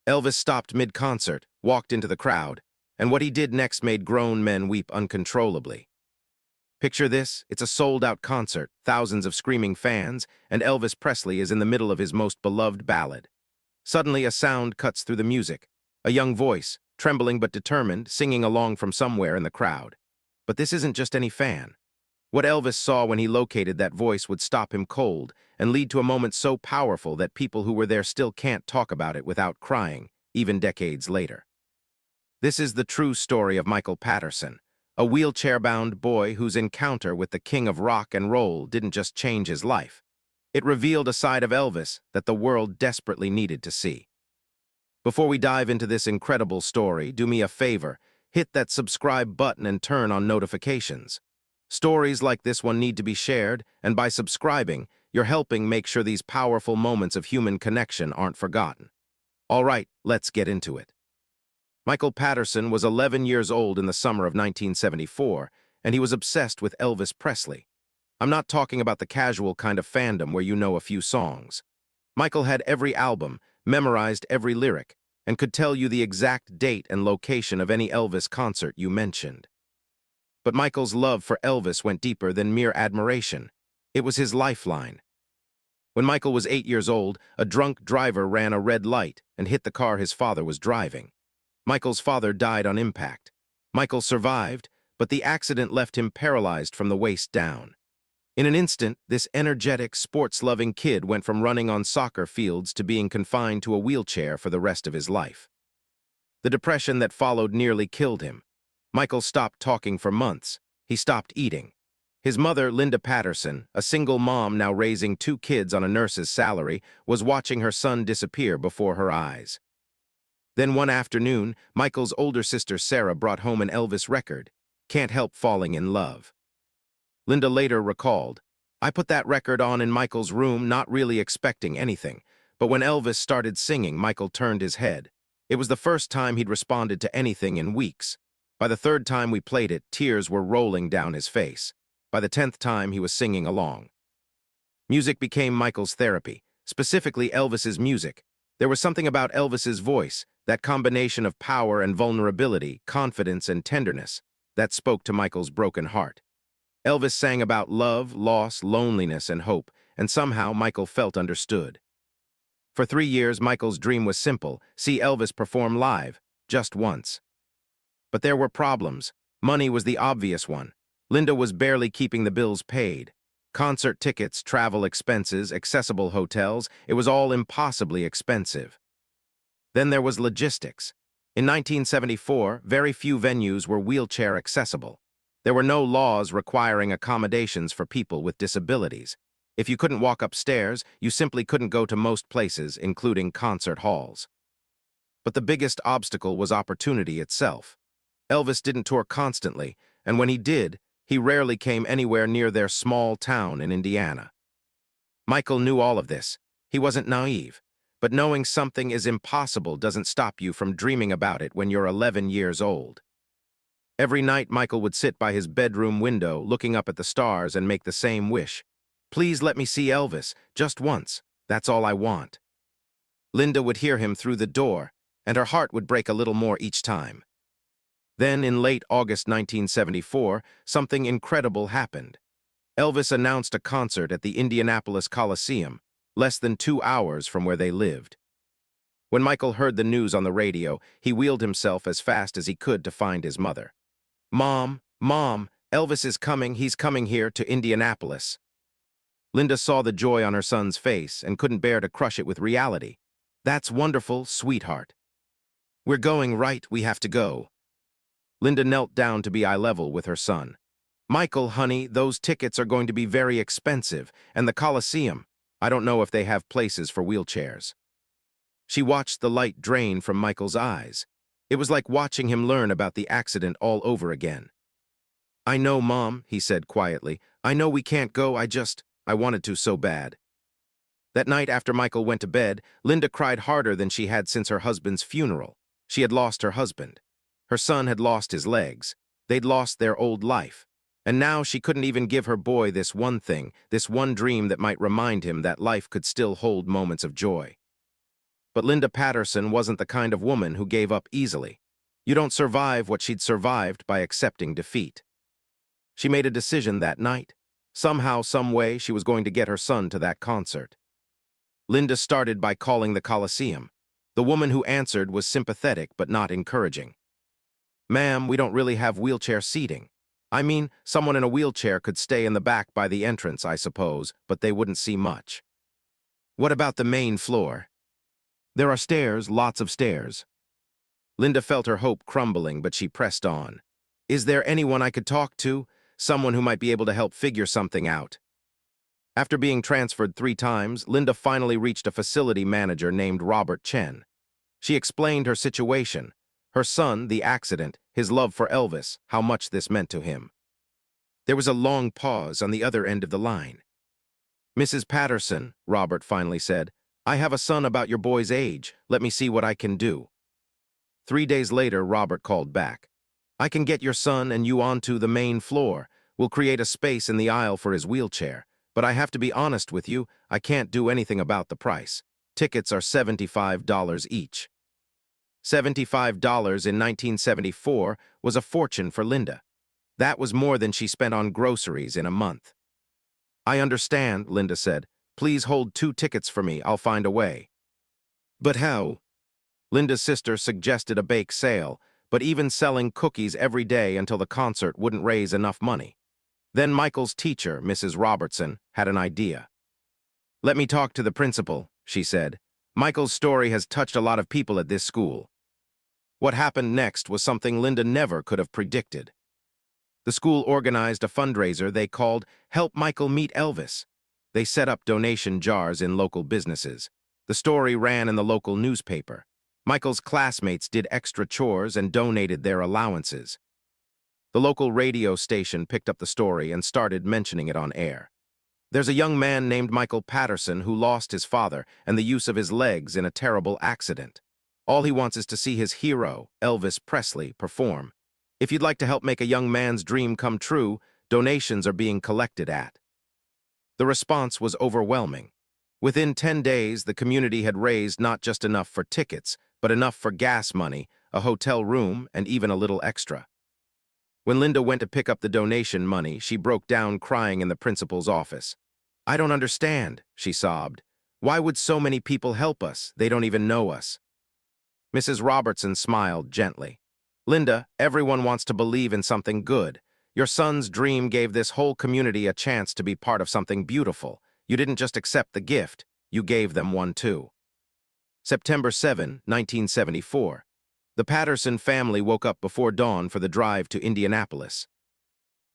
Elvis stopped mid-concert, walked into the crowd, and what he did next made grown men weep uncontrollably. Picture this, it's a sold-out concert, thousands of screaming fans, and Elvis Presley is in the middle of his most beloved ballad. Suddenly a sound cuts through the music, a young voice, trembling but determined, singing along from somewhere in the crowd. But this isn't just any fan. What Elvis saw when he located that voice would stop him cold and lead to a moment so powerful that people who were there still can't talk about it without crying, even decades later. This is the true story of Michael Patterson, a wheelchair-bound boy whose encounter with the king of rock and roll didn't just change his life. It revealed a side of Elvis that the world desperately needed to see. Before we dive into this incredible story, do me a favor, hit that subscribe button and turn on notifications. Stories like this one need to be shared, and by subscribing, you're helping make sure these powerful moments of human connection aren't forgotten. All right, let's get into it. Michael Patterson was 11 years old in the summer of 1974, and he was obsessed with Elvis Presley. I'm not talking about the casual kind of fandom where you know a few songs. Michael had every album, memorized every lyric, and could tell you the exact date and location of any Elvis concert you mentioned. But Michael's love for Elvis went deeper than mere admiration. It was his lifeline. When Michael was 8 years old, a drunk driver ran a red light and hit the car his father was driving. Michael's father died on impact. Michael survived, but the accident left him paralyzed from the waist down. In an instant, this energetic, sports-loving kid went from running on soccer fields to being confined to a wheelchair for the rest of his life. The depression that followed nearly killed him. Michael stopped talking for months. He stopped eating. His mother, Linda Patterson, a single mom now raising 2 kids on a nurse's salary, was watching her son disappear before her eyes. Then one afternoon, Michael's older sister Sarah brought home an Elvis record, "Can't Help Falling in Love." Linda later recalled, "I put that record on in Michael's room, not really expecting anything, but when Elvis started singing, Michael turned his head. It was the first time he'd responded to anything in weeks. By the 3rd time we played it, tears were rolling down his face. By the 10th time, he was singing along." Music became Michael's therapy, specifically Elvis's music. There was something about Elvis's voice, that combination of power and vulnerability, confidence and tenderness, that spoke to Michael's broken heart. Elvis sang about love, loss, loneliness, and hope, and somehow Michael felt understood. For 3 years, Michael's dream was simple: see Elvis perform live, just once. But there were problems. Money was the obvious one. Linda was barely keeping the bills paid. Concert tickets, travel expenses, accessible hotels, it was all impossibly expensive. Then there was logistics. In 1974, very few venues were wheelchair accessible. There were no laws requiring accommodations for people with disabilities. If you couldn't walk upstairs, you simply couldn't go to most places, including concert halls. But the biggest obstacle was opportunity itself. Elvis didn't tour constantly, and when he did, he rarely came anywhere near their small town in Indiana. Michael knew all of this. He wasn't naive. But knowing something is impossible doesn't stop you from dreaming about it when you're 11 years old. Every night, Michael would sit by his bedroom window, looking up at the stars, and make the same wish. "Please let me see Elvis, just once. That's all I want." Linda would hear him through the door, and her heart would break a little more each time. Then, in late August 1974, something incredible happened. Elvis announced a concert at the Indianapolis Coliseum, less than 2 hours from where they lived. When Michael heard the news on the radio, he wheeled himself as fast as he could to find his mother. "Mom, Mom, Elvis is coming, he's coming here to Indianapolis." Linda saw the joy on her son's face and couldn't bear to crush it with reality. "That's wonderful, sweetheart. We're going, right? We have to go." Linda knelt down to be eye level with her son. "Michael, honey, those tickets are going to be very expensive, and the Coliseum, I don't know if they have places for wheelchairs." She watched the light drain from Michael's eyes. It was like watching him learn about the accident all over again. "I know, Mom," he said quietly. "I know we can't go, I wanted to so bad." That night after Michael went to bed, Linda cried harder than she had since her husband's funeral. She had lost her husband. Her son had lost his legs. They'd lost their old life. And now she couldn't even give her boy this one thing, this one dream that might remind him that life could still hold moments of joy. But Linda Patterson wasn't the kind of woman who gave up easily. You don't survive what she'd survived by accepting defeat. She made a decision that night. Somehow, some way, she was going to get her son to that concert. Linda started by calling the Coliseum. The woman who answered was sympathetic but not encouraging. "Ma'am, we don't really have wheelchair seating. I mean, someone in a wheelchair could stay in the back by the entrance, I suppose, but they wouldn't see much." "What about the main floor?" "There are stairs, lots of stairs." Linda felt her hope crumbling, but she pressed on. "Is there anyone I could talk to? Someone who might be able to help figure something out?" After being transferred 3 times, Linda finally reached a facility manager named Robert Chen. She explained her situation. Her son, the accident, his love for Elvis, how much this meant to him. There was a long pause on the other end of the line. "Mrs. Patterson," Robert finally said, "I have a son about your boy's age. Let me see what I can do." 3 days later, Robert called back. "I can get your son and you onto the main floor. We'll create a space in the aisle for his wheelchair. But I have to be honest with you, I can't do anything about the price. Tickets are $75 each." $75 in 1974 was a fortune for Linda. That was more than she spent on groceries in a month. "I understand," Linda said. "Please hold 2 tickets for me. I'll find a way." "But how?" Linda's sister suggested a bake sale, but even selling cookies every day until the concert wouldn't raise enough money. Then Michael's teacher, Mrs. Robertson, had an idea. "Let me talk to the principal," she said. "Michael's story has touched a lot of people at this school." What happened next was something Linda never could have predicted. The school organized a fundraiser they called Help Michael Meet Elvis. They set up donation jars in local businesses. The story ran in the local newspaper. Michael's classmates did extra chores and donated their allowances. The local radio station picked up the story and started mentioning it on air. "There's a young man named Michael Patterson who lost his father and the use of his legs in a terrible accident. All he wants is to see his hero, Elvis Presley, perform. If you'd like to help make a young man's dream come true, donations are being collected at." The response was overwhelming. Within 10 days, the community had raised not just enough for tickets, but enough for gas money, a hotel room, and even a little extra. When Linda went to pick up the donation money, she broke down crying in the principal's office. "I don't understand," she sobbed. "Why would so many people help us? They don't even know us." Mrs. Robertson smiled gently. "Linda, everyone wants to believe in something good. Your son's dream gave this whole community a chance to be part of something beautiful. You didn't just accept the gift, you gave them one too." September 7, 1974. The Patterson family woke up before dawn for the drive to Indianapolis.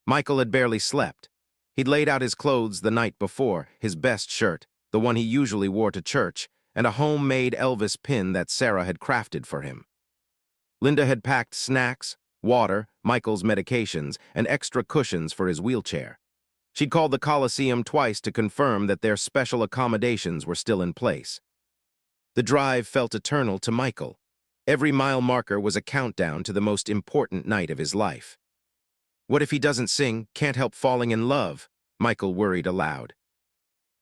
Michael had barely slept. He'd laid out his clothes the night before, his best shirt, the one he usually wore to church, and a homemade Elvis pin that Sarah had crafted for him. Linda had packed snacks, water, Michael's medications, and extra cushions for his wheelchair. She'd called the Coliseum twice to confirm that their special accommodations were still in place. The drive felt eternal to Michael. Every mile marker was a countdown to the most important night of his life. "What if he doesn't sing, can't help falling in love?" Michael worried aloud.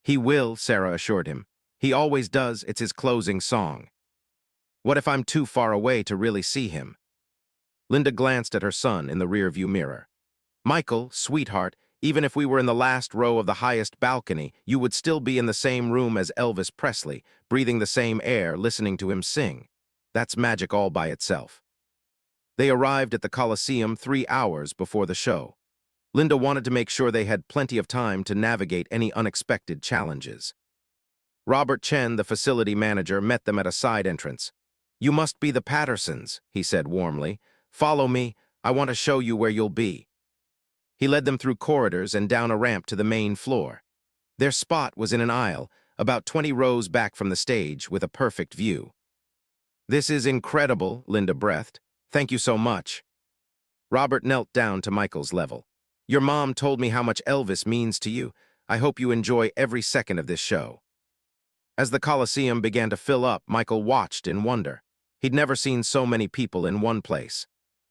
"He will," Sarah assured him. "He always does, it's his closing song." "What if I'm too far away to really see him?" Linda glanced at her son in the rearview mirror. "Michael, sweetheart, even if we were in the last row of the highest balcony, you would still be in the same room as Elvis Presley, breathing the same air, listening to him sing. That's magic all by itself." They arrived at the Coliseum 3 hours before the show. Linda wanted to make sure they had plenty of time to navigate any unexpected challenges. Robert Chen, the facility manager, met them at a side entrance. "You must be the Pattersons," he said warmly. "Follow me. I want to show you where you'll be." He led them through corridors and down a ramp to the main floor. Their spot was in an aisle, about 20 rows back from the stage, with a perfect view. "This is incredible," Linda breathed. "Thank you so much." Robert knelt down to Michael's level. "Your mom told me how much Elvis means to you. I hope you enjoy every second of this show." As the Coliseum began to fill up, Michael watched in wonder. He'd never seen so many people in one place.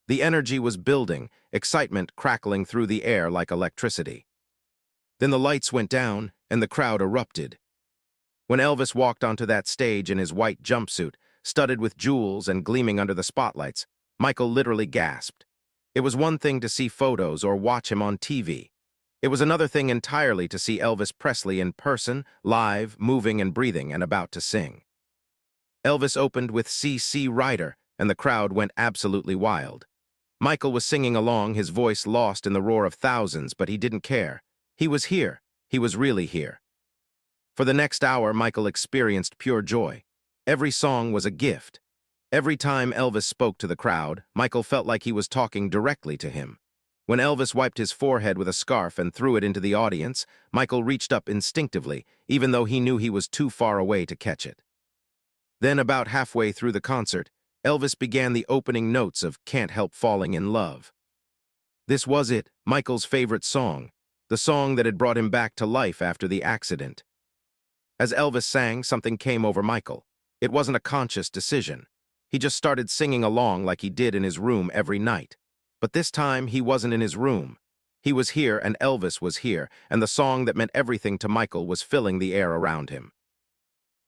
The energy was building, excitement crackling through the air like electricity. Then the lights went down, and the crowd erupted. When Elvis walked onto that stage in his white jumpsuit, studded with jewels and gleaming under the spotlights, Michael literally gasped. It was one thing to see photos or watch him on TV. It was another thing entirely to see Elvis Presley in person, live, moving and breathing, and about to sing. Elvis opened with C.C. Rider, and the crowd went absolutely wild. Michael was singing along, his voice lost in the roar of thousands, but he didn't care. He was here. He was really here. For the next hour, Michael experienced pure joy. Every song was a gift. Every time Elvis spoke to the crowd, Michael felt like he was talking directly to him. When Elvis wiped his forehead with a scarf and threw it into the audience, Michael reached up instinctively, even though he knew he was too far away to catch it. Then, about halfway through the concert, Elvis began the opening notes of Can't Help Falling in Love. This was it, Michael's favorite song, the song that had brought him back to life after the accident. As Elvis sang, something came over Michael. It wasn't a conscious decision. He just started singing along like he did in his room every night. But this time, he wasn't in his room. He was here, and Elvis was here, and the song that meant everything to Michael was filling the air around him.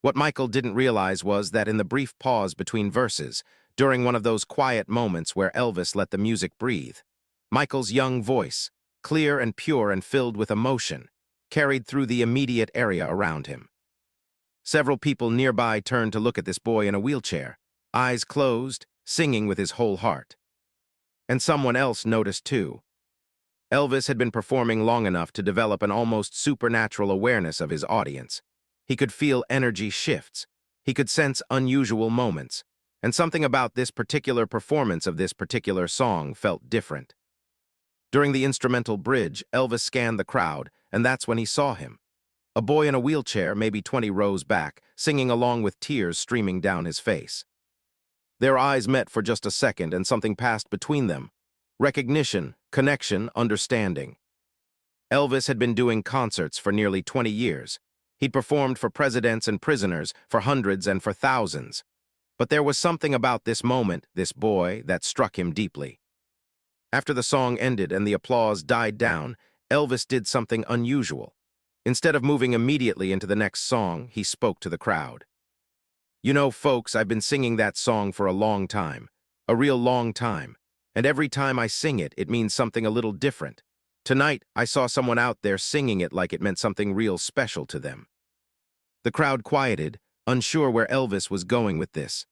What Michael didn't realize was that in the brief pause between verses, during one of those quiet moments where Elvis let the music breathe, Michael's young voice, clear and pure and filled with emotion, carried through the immediate area around him. Several people nearby turned to look at this boy in a wheelchair, eyes closed, singing with his whole heart. And someone else noticed too. Elvis had been performing long enough to develop an almost supernatural awareness of his audience. He could feel energy shifts. He could sense unusual moments. And something about this particular performance of this particular song felt different. During the instrumental bridge, Elvis scanned the crowd, and that's when he saw him. A boy in a wheelchair, maybe 20 rows back, singing along with tears streaming down his face. Their eyes met for just a second, and something passed between them. Recognition, connection, understanding. Elvis had been doing concerts for nearly 20 years. He'd performed for presidents and prisoners, for hundreds and for thousands. But there was something about this moment, this boy, that struck him deeply. After the song ended and the applause died down, Elvis did something unusual. Instead of moving immediately into the next song, he spoke to the crowd. You know, folks, I've been singing that song for a long time, a real long time, and every time I sing it, it means something a little different. Tonight, I saw someone out there singing it like it meant something real special to them. The crowd quieted, unsure where Elvis was going with this.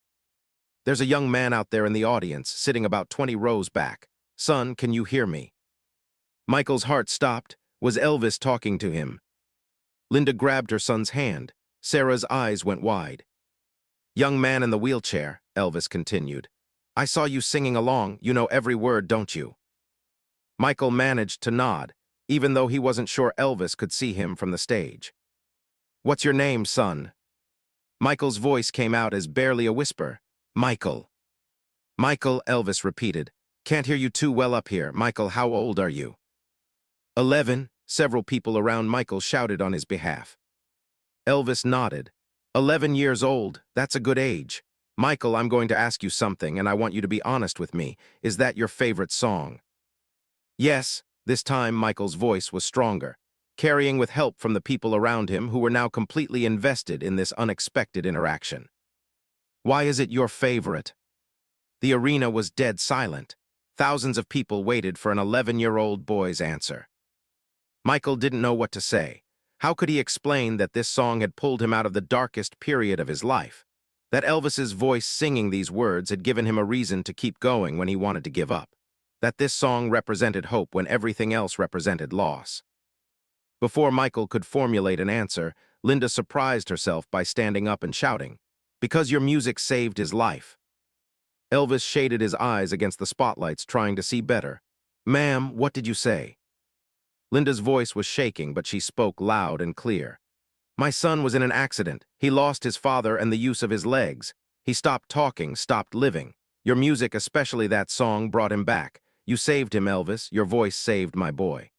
There's a young man out there in the audience, sitting about 20 rows back. Son, can you hear me? Michael's heart stopped. Was Elvis talking to him? Linda grabbed her son's hand. Sarah's eyes went wide. Young man in the wheelchair, Elvis continued. I saw you singing along. You know every word, don't you? Michael managed to nod, even though he wasn't sure Elvis could see him from the stage. What's your name, son? Michael's voice came out as barely a whisper. Michael. Michael, Elvis repeated. Can't hear you too well up here. Michael, how old are you? 11, several people around Michael shouted on his behalf. Elvis nodded. 11 years old, that's a good age. Michael, I'm going to ask you something, and I want you to be honest with me. Is that your favorite song? Yes, this time Michael's voice was stronger, carrying with help from the people around him who were now completely invested in this unexpected interaction. Why is it your favorite? The arena was dead silent. Thousands of people waited for an 11-year-old boy's answer. Michael didn't know what to say. How could he explain that this song had pulled him out of the darkest period of his life? That Elvis's voice singing these words had given him a reason to keep going when he wanted to give up? That this song represented hope when everything else represented loss? Before Michael could formulate an answer, Linda surprised herself by standing up and shouting, "Because your music saved his life." Elvis shaded his eyes against the spotlights, trying to see better. Ma'am, what did you say? Linda's voice was shaking, but she spoke loud and clear. My son was in an accident. He lost his father and the use of his legs. He stopped talking, stopped living. Your music, especially that song, brought him back. You saved him, Elvis. Your voice saved my boy.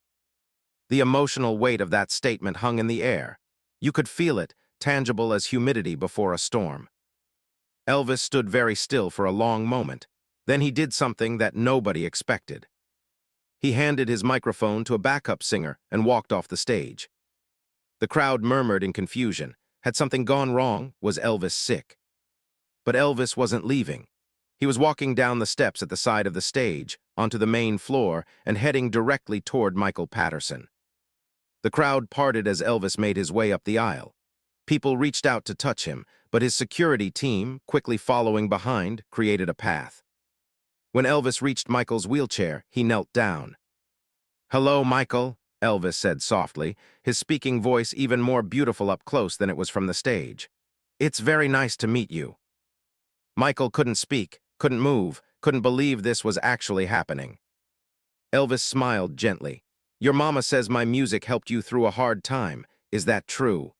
The emotional weight of that statement hung in the air. You could feel it, tangible as humidity before a storm. Elvis stood very still for a long moment. Then he did something that nobody expected. He handed his microphone to a backup singer and walked off the stage. The crowd murmured in confusion. Had something gone wrong? Was Elvis sick? But Elvis wasn't leaving. He was walking down the steps at the side of the stage, onto the main floor, and heading directly toward Michael Patterson. The crowd parted as Elvis made his way up the aisle. People reached out to touch him, but his security team, quickly following behind, created a path. When Elvis reached Michael's wheelchair, he knelt down. "Hello, Michael," Elvis said softly, his speaking voice even more beautiful up close than it was from the stage. "It's very nice to meet you." Michael couldn't speak, couldn't move, couldn't believe this was actually happening. Elvis smiled gently. "Your mama says my music helped you through a hard time. Is that true?"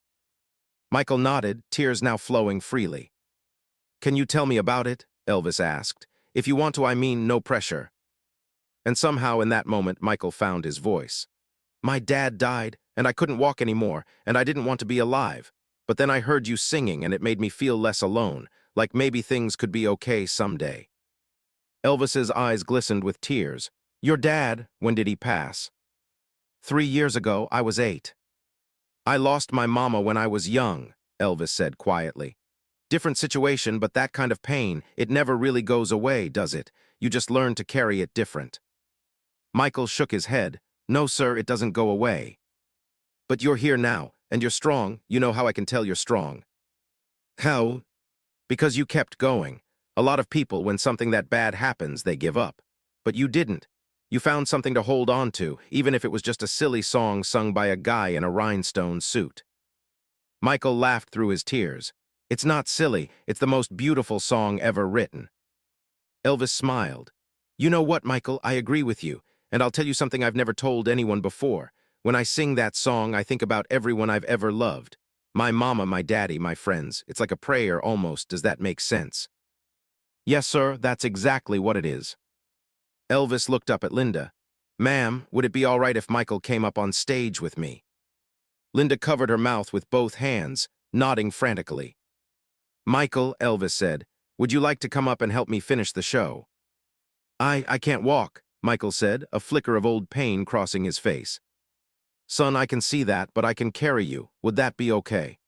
Michael nodded, tears now flowing freely. "Can you tell me about it?" Elvis asked. "If you want to, I mean no pressure." And somehow in that moment, Michael found his voice. "My dad died, and I couldn't walk anymore, and I didn't want to be alive. But then I heard you singing, and it made me feel less alone, like maybe things could be okay someday." Elvis's eyes glistened with tears. "Your dad, when did he pass?" 3 years ago, I was 8. "I lost my mama when I was young," Elvis said quietly. "Different situation, but that kind of pain, it never really goes away, does it? You just learn to carry it different." Michael shook his head. "No, sir, it doesn't go away." "But you're here now, and you're strong. You know how I can tell you're strong." "How?" "Because you kept going. A lot of people, when something that bad happens, they give up. But you didn't. You found something to hold on to, even if it was just a silly song sung by a guy in a rhinestone suit." Michael laughed through his tears. "It's not silly, it's the most beautiful song ever written." Elvis smiled. "You know what, Michael, I agree with you, and I'll tell you something I've never told anyone before. When I sing that song, I think about everyone I've ever loved. My mama, my daddy, my friends. It's like a prayer almost. Does that make sense?" "Yes, sir, that's exactly what it is." Elvis looked up at Linda. "Ma'am, would it be all right if Michael came up on stage with me?" Linda covered her mouth with both hands, nodding frantically. "Michael," Elvis said, "would you like to come up and help me finish the show?" I can't walk," Michael said, a flicker of old pain crossing his face. "Son, I can see that, but I can carry you. Would that be okay?"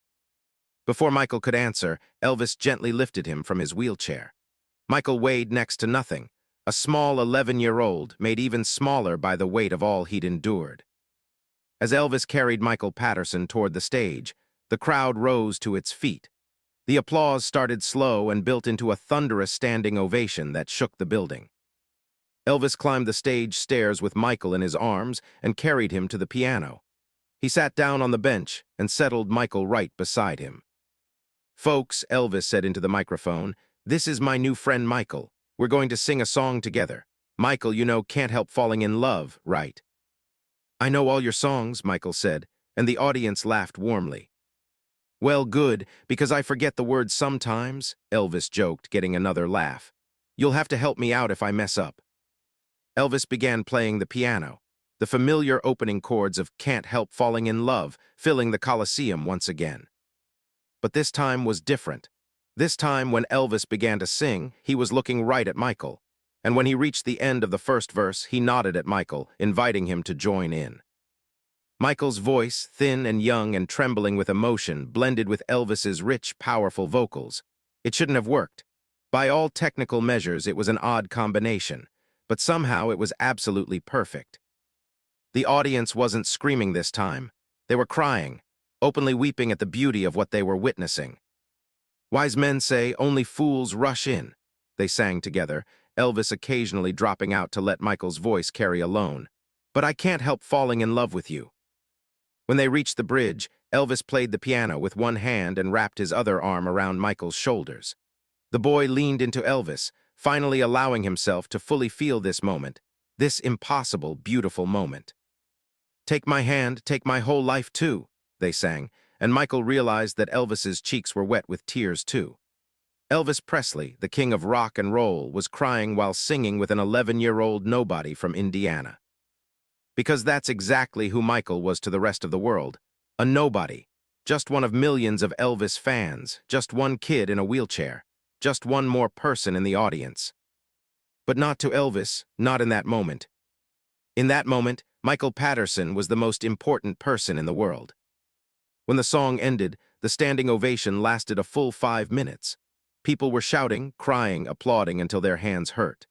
Before Michael could answer, Elvis gently lifted him from his wheelchair. Michael weighed next to nothing, a small 11-year-old, made even smaller by the weight of all he'd endured. As Elvis carried Michael Patterson toward the stage, the crowd rose to its feet. The applause started slow and built into a thunderous standing ovation that shook the building. Elvis climbed the stage stairs with Michael in his arms and carried him to the piano. He sat down on the bench and settled Michael right beside him. "Folks," Elvis said into the microphone, "this is my new friend Michael. We're going to sing a song together. Michael, you know, can't help falling in love, right?" "I know all your songs," Michael said, and the audience laughed warmly. "Well, good, because I forget the words sometimes," Elvis joked, getting another laugh. "You'll have to help me out if I mess up." Elvis began playing the piano, the familiar opening chords of "Can't Help Falling in Love" filling the Coliseum once again. But this time was different. This time, when Elvis began to sing, he was looking right at Michael. And when he reached the end of the first verse, he nodded at Michael, inviting him to join in. Michael's voice, thin and young and trembling with emotion, blended with Elvis's rich, powerful vocals. It shouldn't have worked. By all technical measures, it was an odd combination, but somehow it was absolutely perfect. The audience wasn't screaming this time. They were crying, openly weeping at the beauty of what they were witnessing. "Wise men say only fools rush in," they sang together, Elvis occasionally dropping out to let Michael's voice carry alone. "But I can't help falling in love with you." When they reached the bridge, Elvis played the piano with one hand and wrapped his other arm around Michael's shoulders. The boy leaned into Elvis, finally allowing himself to fully feel this moment, this impossible, beautiful moment. "Take my hand, take my whole life too," they sang, and Michael realized that Elvis's cheeks were wet with tears too. Elvis Presley, the king of rock and roll, was crying while singing with an 11-year-old nobody from Indiana. Because that's exactly who Michael was to the rest of the world, a nobody, just one of millions of Elvis fans, just one kid in a wheelchair, just one more person in the audience. But not to Elvis, not in that moment. In that moment, Michael Patterson was the most important person in the world. When the song ended, the standing ovation lasted a full 5 minutes. People were shouting, crying, applauding until their hands hurt.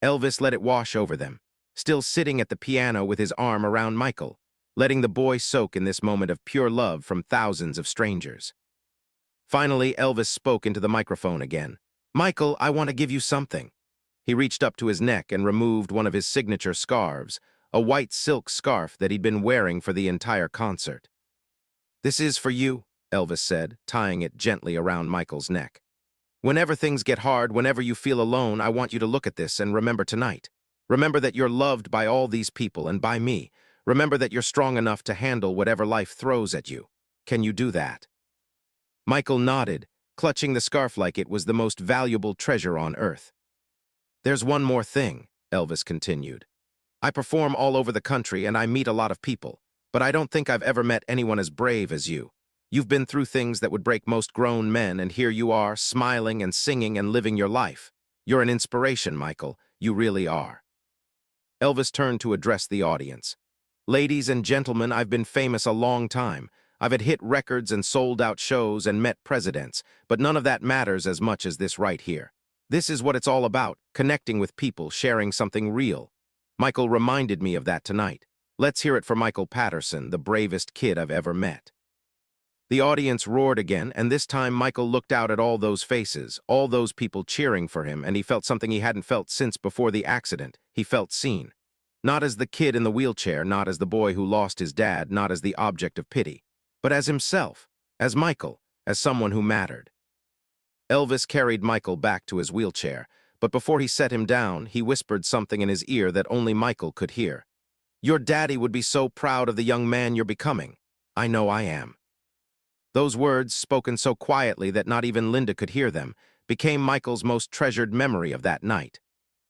Elvis let it wash over them, still sitting at the piano with his arm around Michael, letting the boy soak in this moment of pure love from thousands of strangers. Finally, Elvis spoke into the microphone again. "Michael, I want to give you something." He reached up to his neck and removed one of his signature scarves, a white silk scarf that he'd been wearing for the entire concert. "This is for you," Elvis said, tying it gently around Michael's neck. "Whenever things get hard, whenever you feel alone, I want you to look at this and remember tonight. Remember that you're loved by all these people and by me. Remember that you're strong enough to handle whatever life throws at you. Can you do that?" Michael nodded, clutching the scarf like it was the most valuable treasure on earth. "There's one more thing," Elvis continued. "I perform all over the country and I meet a lot of people, but I don't think I've ever met anyone as brave as you. You've been through things that would break most grown men, and here you are, smiling and singing and living your life. You're an inspiration, Michael. You really are." Elvis turned to address the audience. "Ladies and gentlemen, I've been famous a long time. I've had hit records and sold-out shows and met presidents, but none of that matters as much as this right here. This is what it's all about, connecting with people, sharing something real. Michael reminded me of that tonight. Let's hear it for Michael Patterson, the bravest kid I've ever met." The audience roared again, and this time Michael looked out at all those faces, all those people cheering for him, and he felt something he hadn't felt since before the accident. He felt seen. Not as the kid in the wheelchair, not as the boy who lost his dad, not as the object of pity, but as himself, as Michael, as someone who mattered. Elvis carried Michael back to his wheelchair, but before he set him down, he whispered something in his ear that only Michael could hear. "Your daddy would be so proud of the young man you're becoming. I know I am." Those words, spoken so quietly that not even Linda could hear them, became Michael's most treasured memory of that night.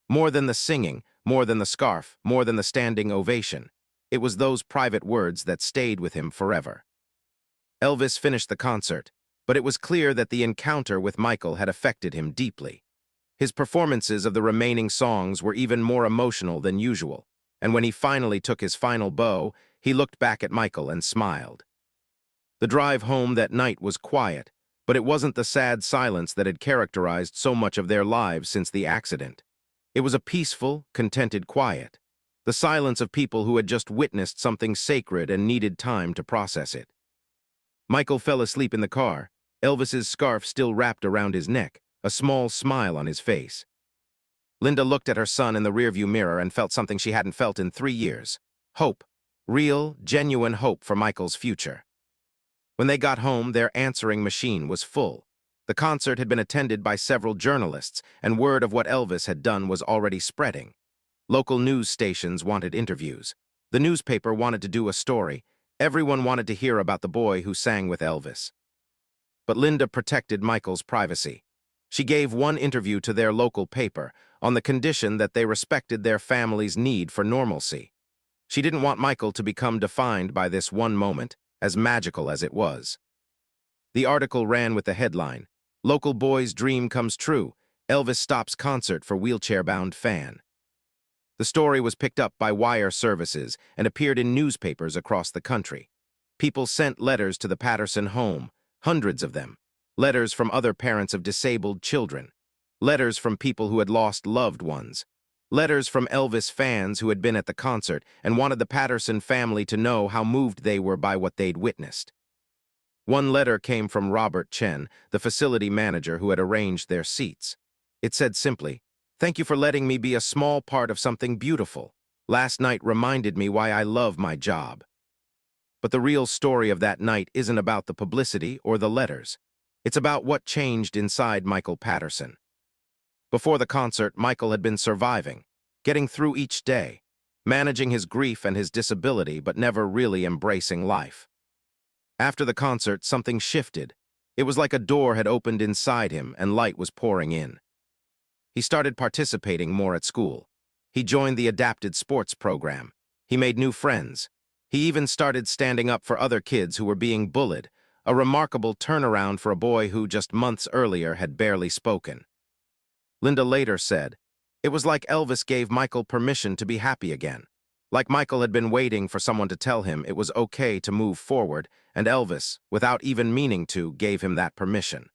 More than the singing, more than the scarf, more than the standing ovation, it was those private words that stayed with him forever. Elvis finished the concert, but it was clear that the encounter with Michael had affected him deeply. His performances of the remaining songs were even more emotional than usual, and when he finally took his final bow, he looked back at Michael and smiled. The drive home that night was quiet, but it wasn't the sad silence that had characterized so much of their lives since the accident. It was a peaceful, contented quiet, the silence of people who had just witnessed something sacred and needed time to process it. Michael fell asleep in the car, Elvis's scarf still wrapped around his neck, a small smile on his face. Linda looked at her son in the rearview mirror and felt something she hadn't felt in 3 years. Hope. Real, genuine hope for Michael's future. When they got home, their answering machine was full. The concert had been attended by several journalists, and word of what Elvis had done was already spreading. Local news stations wanted interviews. The newspaper wanted to do a story. Everyone wanted to hear about the boy who sang with Elvis. But Linda protected Michael's privacy. She gave one interview to their local paper on the condition that they respected their family's need for normalcy. She didn't want Michael to become defined by this one moment, as magical as it was. The article ran with the headline, "Local Boy's Dream Comes True, Elvis Stops Concert for Wheelchair-Bound Fan." The story was picked up by wire services and appeared in newspapers across the country. People sent letters to the Patterson home, hundreds of them. Letters from other parents of disabled children. Letters from people who had lost loved ones. Letters from Elvis fans who had been at the concert and wanted the Patterson family to know how moved they were by what they'd witnessed. One letter came from Robert Chen, the facility manager who had arranged their seats. It said simply, "Thank you for letting me be a small part of something beautiful. Last night reminded me why I love my job." But the real story of that night isn't about the publicity or the letters. It's about what changed inside Michael Patterson. Before the concert, Michael had been surviving, getting through each day, managing his grief and his disability, but never really embracing life. After the concert, something shifted. It was like a door had opened inside him and light was pouring in. He started participating more at school. He joined the adapted sports program. He made new friends. He even started standing up for other kids who were being bullied, a remarkable turnaround for a boy who just months earlier had barely spoken. Linda later said, "It was like Elvis gave Michael permission to be happy again. Like Michael had been waiting for someone to tell him it was okay to move forward, and Elvis, without even meaning to, gave him that permission.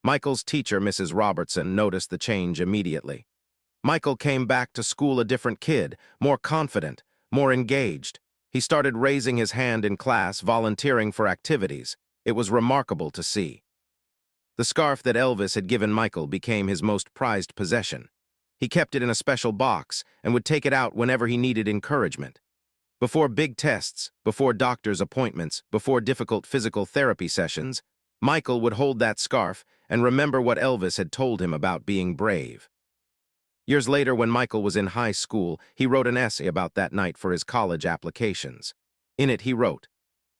Michael's teacher, Mrs. Robertson, noticed the change immediately. Michael came back to school a different kid, more confident, more engaged. He started raising his hand in class, volunteering for activities. It was remarkable to see. The scarf that Elvis had given Michael became his most prized possession. He kept it in a special box and would take it out whenever he needed encouragement. Before big tests, before doctor's appointments, before difficult physical therapy sessions, Michael would hold that scarf and remember what Elvis had told him about being brave. Years later, when Michael was in high school, he wrote an essay about that night for his college applications. In it, he wrote,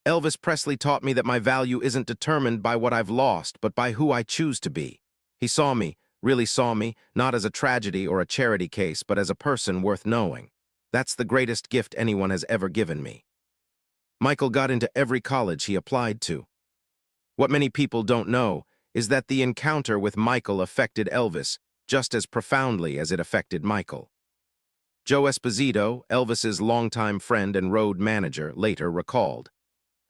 "Elvis Presley taught me that my value isn't determined by what I've lost, but by who I choose to be. He saw me, really saw me, not as a tragedy or a charity case, but as a person worth knowing. That's the greatest gift anyone has ever given me." Michael got into every college he applied to. What many people don't know is that the encounter with Michael affected Elvis just as profoundly as it affected Michael. Joe Esposito, Elvis's longtime friend and road manager, later recalled,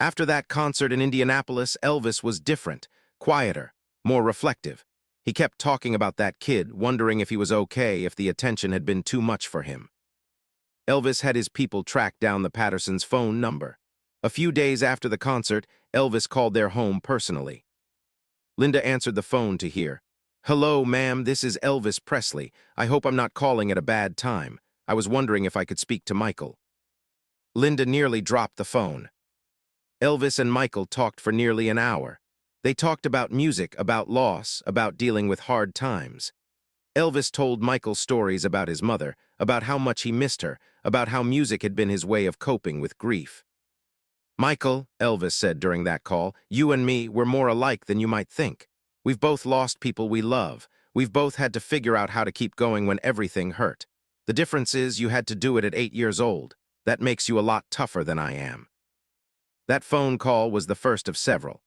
"After that concert in Indianapolis, Elvis was different, quieter, more reflective. He kept talking about that kid, wondering if he was okay, if the attention had been too much for him." Elvis had his people track down the Pattersons' phone number. A few days after the concert, Elvis called their home personally. Linda answered the phone to hear, "Hello, ma'am, this is Elvis Presley. I hope I'm not calling at a bad time. I was wondering if I could speak to Michael." Linda nearly dropped the phone. Elvis and Michael talked for nearly an hour. They talked about music, about loss, about dealing with hard times. Elvis told Michael stories about his mother, about how much he missed her, about how music had been his way of coping with grief. "Michael," Elvis said during that call, "you and me, we're more alike than you might think. We've both lost people we love. We've both had to figure out how to keep going when everything hurt. The difference is you had to do it at 8 years old. That makes you a lot tougher than I am." That phone call was the first of several.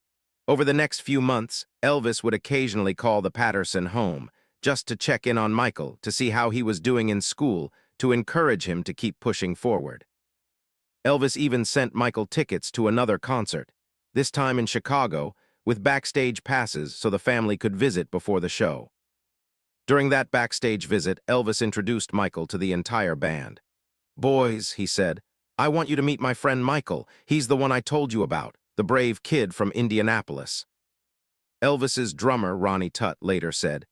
Over the next few months, Elvis would occasionally call the Patterson home, just to check in on Michael, to see how he was doing in school, to encourage him to keep pushing forward. Elvis even sent Michael tickets to another concert, this time in Chicago, with backstage passes so the family could visit before the show. During that backstage visit, Elvis introduced Michael to the entire band. "Boys," he said, "I want you to meet my friend Michael. He's the one I told you about, the brave kid from Indianapolis." Elvis's drummer, Ronnie Tutt, later said,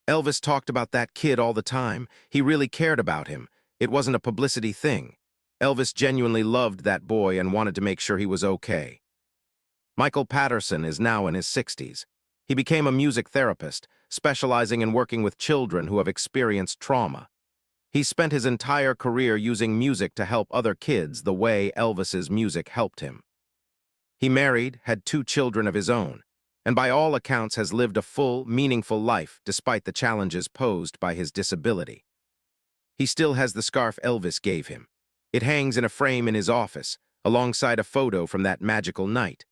"Elvis talked about that kid all the time. He really cared about him. It wasn't a publicity thing. Elvis genuinely loved that boy and wanted to make sure he was okay." Michael Patterson is now in his 60s. He became a music therapist, specializing in working with children who have experienced trauma. He spent his entire career using music to help other kids the way Elvis's music helped him. He married, had 2 children of his own, and by all accounts has lived a full, meaningful life despite the challenges posed by his disability. He still has the scarf Elvis gave him. It hangs in a frame in his office, alongside a photo from that magical night.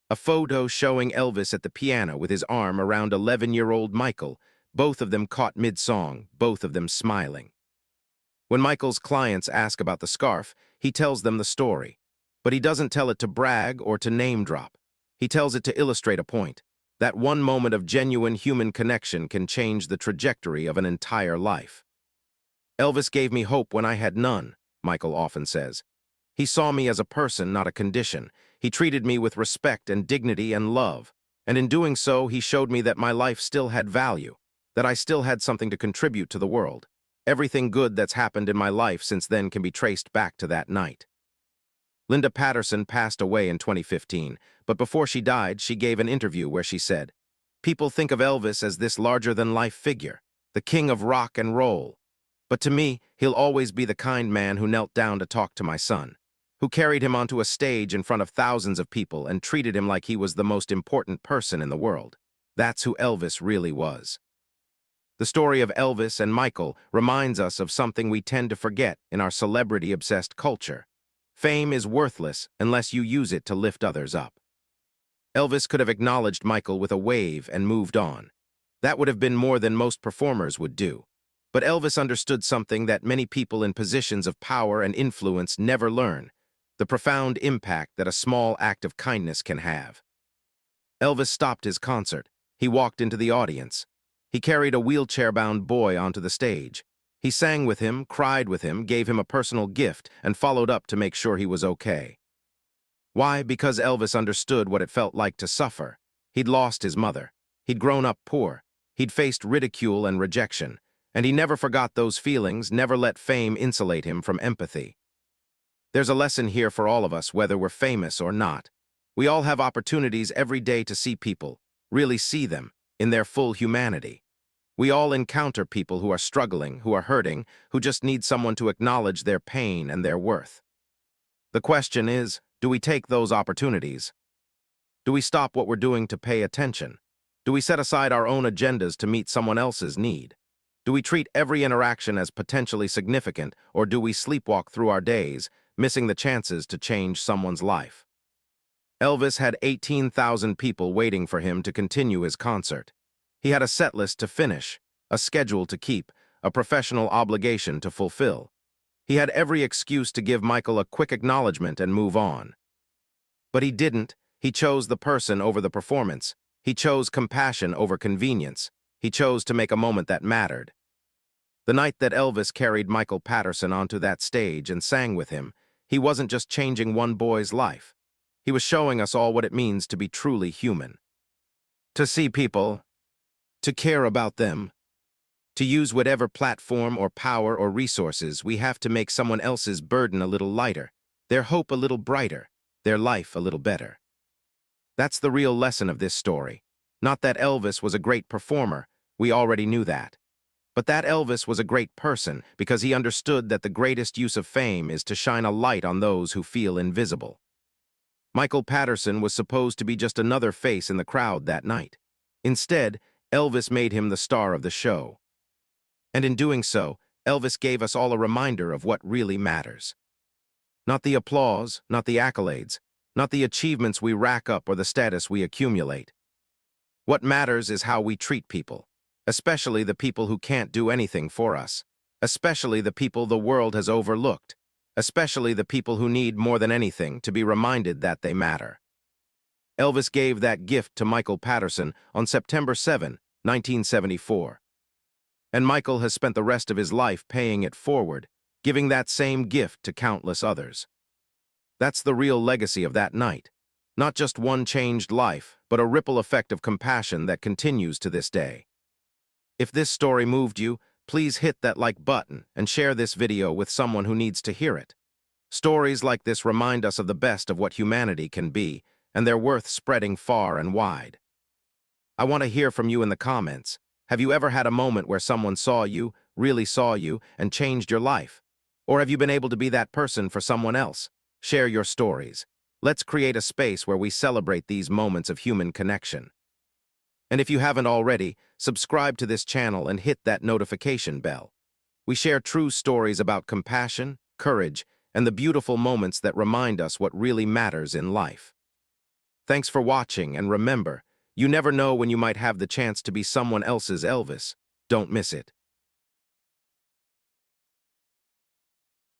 A photo showing Elvis at the piano with his arm around 11-year-old Michael, both of them caught mid-song, both of them smiling. When Michael's clients ask about the scarf, he tells them the story. But he doesn't tell it to brag or to name drop. He tells it to illustrate a point. That one moment of genuine human connection can change the trajectory of an entire life. "Elvis gave me hope when I had none," Michael often says. "He saw me as a person, not a condition. He treated me with respect and dignity and love. And in doing so, he showed me that my life still had value, that I still had something to contribute to the world. Everything good that's happened in my life since then can be traced back to that night." Linda Patterson passed away in 2015, but before she died, she gave an interview where she said, "People think of Elvis as this larger-than-life figure, the king of rock and roll. But to me, he'll always be the kind man who knelt down to talk to my son, who carried him onto a stage in front of thousands of people and treated him like he was the most important person in the world. That's who Elvis really was." The story of Elvis and Michael reminds us of something we tend to forget in our celebrity-obsessed culture. Fame is worthless unless you use it to lift others up. Elvis could have acknowledged Michael with a wave and moved on. That would have been more than most performers would do. But Elvis understood something that many people in positions of power and influence never learn: the profound impact that a small act of kindness can have. Elvis stopped his concert. He walked into the audience. He carried a wheelchair-bound boy onto the stage. He sang with him, cried with him, gave him a personal gift, and followed up to make sure he was okay. Why? Because Elvis understood what it felt like to suffer. He'd lost his mother. He'd grown up poor. He'd faced ridicule and rejection. And he never forgot those feelings, never let fame insulate him from empathy. There's a lesson here for all of us, whether we're famous or not. We all have opportunities every day to see people, really see them, in their full humanity. We all encounter people who are struggling, who are hurting, who just need someone to acknowledge their pain and their worth. The question is, do we take those opportunities? Do we stop what we're doing to pay attention? Do we set aside our own agendas to meet someone else's need? Do we treat every interaction as potentially significant, or do we sleepwalk through our days, missing the chances to change someone's life? Elvis had 18,000 people waiting for him to continue his concert. He had a set list to finish, a schedule to keep, a professional obligation to fulfill. He had every excuse to give Michael a quick acknowledgement and move on. But he didn't. He chose the person over the performance. He chose compassion over convenience. He chose to make a moment that mattered. The night that Elvis carried Michael Patterson onto that stage and sang with him, he wasn't just changing one boy's life. He was showing us all what it means to be truly human. To see people, to care about them, to use whatever platform or power or resources we have to make someone else's burden a little lighter, their hope a little brighter, their life a little better. That's the real lesson of this story. Not that Elvis was a great performer, we already knew that. But that Elvis was a great person because he understood that the greatest use of fame is to shine a light on those who feel invisible. Michael Patterson was supposed to be just another face in the crowd that night. Instead, Elvis made him the star of the show. And in doing so, Elvis gave us all a reminder of what really matters. Not the applause, not the accolades, not the achievements we rack up or the status we accumulate. What matters is how we treat people, especially the people who can't do anything for us, especially the people the world has overlooked, especially the people who need more than anything to be reminded that they matter. Elvis gave that gift to Michael Patterson on September 7, 1974. And Michael has spent the rest of his life paying it forward, giving that same gift to countless others. That's the real legacy of that night. Not just one changed life, but a ripple effect of compassion that continues to this day. If this story moved you, please hit that like button and share this video with someone who needs to hear it. Stories like this remind us of the best of what humanity can be, and they're worth spreading far and wide. I want to hear from you in the comments. Have you ever had a moment where someone saw you, really saw you, and changed your life? Or have you been able to be that person for someone else? Share your stories. Let's create a space where we celebrate these moments of human connection. And if you haven't already, subscribe to this channel and hit that notification bell. We share true stories about compassion, courage, and the beautiful moments that remind us what really matters in life. Thanks for watching, and remember, you never know when you might have the chance to be someone else's Elvis. Don't miss it.